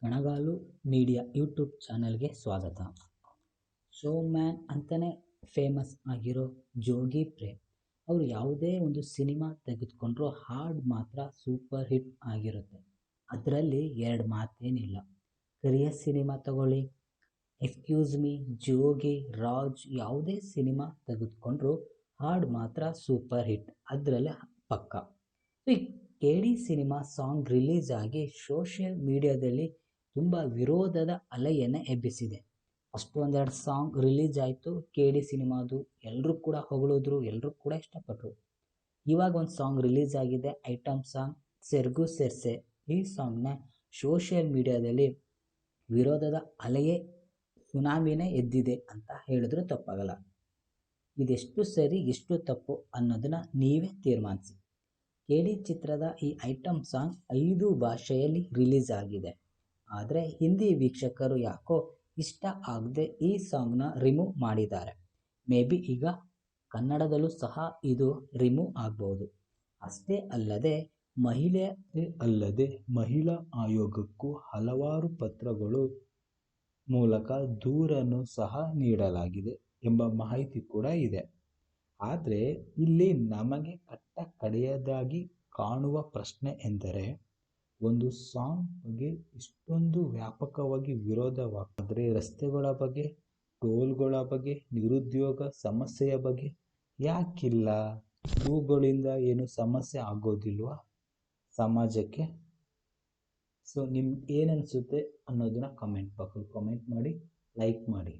Kanagalu media YouTube ಚಾನಲ್ಗೆ ಸ್ವಾಗತ. Show man ಅಂತಲೇ ಫೇಮಸ್ ಆಗಿರೋ ಜೋಗಿ ಪ್ರೇಮ್ ಅವರು ಯಾವುದೇ ಒಂದು ಸಿನಿಮಾ ತೆಗೆದುಕೊಂಡ್ರೂ ಹಾಡು ಮಾತ್ರ ಸೂಪರ್ ಹಿಟ್ ಆಗಿರುತ್ತೆ. ಅದರಲ್ಲಿ ಎರಡು ಮಾತೇನಿಲ್ಲ. ಕರಿಯ ಸಿನಿಮಾ ತಗೊಳ್ಳಿ, ಎಕ್ಸ್ಕ್ಯೂಸ್ ಮೀ, ಜೋಗಿ, ರಾಜ್, ಯಾವುದೇ ಸಿನಿಮಾ ತೆಗೆದುಕೊಂಡ್ರೂ ಹಾಡು ಮಾತ್ರ ಸೂಪರ್ ಹಿಟ್, ಅದರಲ್ಲೇ ಪಕ್ಕ. ಈ KD ಸಿನಿಮಾ ಸಾಂಗ್ ರಿಲೀಸ್ ಆಗಿ ಸೋಷಿಯಲ್ ಮೀಡಿಯಾದಲ್ಲಿ ತುಂಬ ವಿರೋಧದ ಅಲೆಯನ್ನು ಎಬ್ಬಿಸಿದೆ. ಫಸ್ಟ್ ಒಂದೆರಡು ಸಾಂಗ್ ರಿಲೀಸ್ ಆಯಿತು KD ಸಿನಿಮಾದು, ಎಲ್ಲರೂ ಕೂಡ ಹೊಗಳಿದ್ರು, ಎಲ್ಲರೂ ಕೂಡ ಇಷ್ಟಪಟ್ಟರು. ಇವಾಗ ಒಂದು ಸಾಂಗ್ ರಿಲೀಸ್ ಆಗಿದೆ, ಐಟಮ್ ಸಾಂಗ್ ಸೆರ್ಗು ಸೆರ್ಸೆ. ಈ ಸಾಂಗ್ನ ಸೋಷಿಯಲ್ ಮೀಡಿಯಾದಲ್ಲಿ ವಿರೋಧದ ಅಲೆಯೇ ಸುನಾಮಿನೇ ಎದ್ದಿದೆ ಅಂತ ಹೇಳಿದ್ರು ತಪ್ಪಾಗಲ್ಲ. ಇದೆಷ್ಟು ಸರಿ ಎಷ್ಟು ತಪ್ಪು ಅನ್ನೋದನ್ನ ನೀವೇ ತೀರ್ಮಾನಿಸಿ. KD ಚಿತ್ರದ ಈ ಐಟಮ್ ಸಾಂಗ್ 5 ಭಾಷೆಯಲ್ಲಿ ರಿಲೀಸ್ ಆಗಿದೆ. ಆದರೆ ಹಿಂದಿ ವೀಕ್ಷಕರು ಯಾಕೋ ಇಷ್ಟ ಆಗದೆ ಈ ಸಾಂಗ್ನ ರಿಮೂವ್ ಮಾಡಿದ್ದಾರೆ. ಮೇ ಬಿ ಈಗ ಕನ್ನಡದಲ್ಲೂ ಸಹ ಇದು ರಿಮೂವ್ ಆಗ್ಬೋದು. ಅಷ್ಟೇ ಅಲ್ಲದೆ ಮಹಿಳಾ ಆಯೋಗಕ್ಕೂ ಹಲವಾರು ಪತ್ರಗಳು ಮೂಲಕ ದೂರನ್ನು ಸಹ ನೀಡಲಾಗಿದೆ ಎಂಬ ಮಾಹಿತಿ ಕೂಡ ಇದೆ. ಆದರೆ ಇಲ್ಲಿ ನಮಗೆ ಕಡೆಯದಾಗಿ ಕಾಣುವ ಪ್ರಶ್ನೆ ಎಂದರೆ, ಒಂದು ಸಾಂಗ್ ಬಗ್ಗೆ ಇಷ್ಟೊಂದು ವ್ಯಾಪಕವಾಗಿ ವಿರೋಧವಾದರೆ ರಸ್ತೆಗಳ ಬಗ್ಗೆ, ಟೋಲ್ಗಳ ಬಗ್ಗೆ, ನಿರುದ್ಯೋಗ ಸಮಸ್ಯೆಯ ಬಗ್ಗೆ ಯಾಕಿಲ್ಲ? ಇವುಗಳಿಂದ ಏನು ಸಮಸ್ಯೆ ಆಗೋದಿಲ್ವಾ ಸಮಾಜಕ್ಕೆ? ಸೊ ನಿಮ್ಗೆ ಏನನ್ಸುತ್ತೆ ಅನ್ನೋದನ್ನ ಕಮೆಂಟ್ ಬಾಕ್ಸಲ್ಲಿ ಕಮೆಂಟ್ ಮಾಡಿ, ಲೈಕ್ ಮಾಡಿ.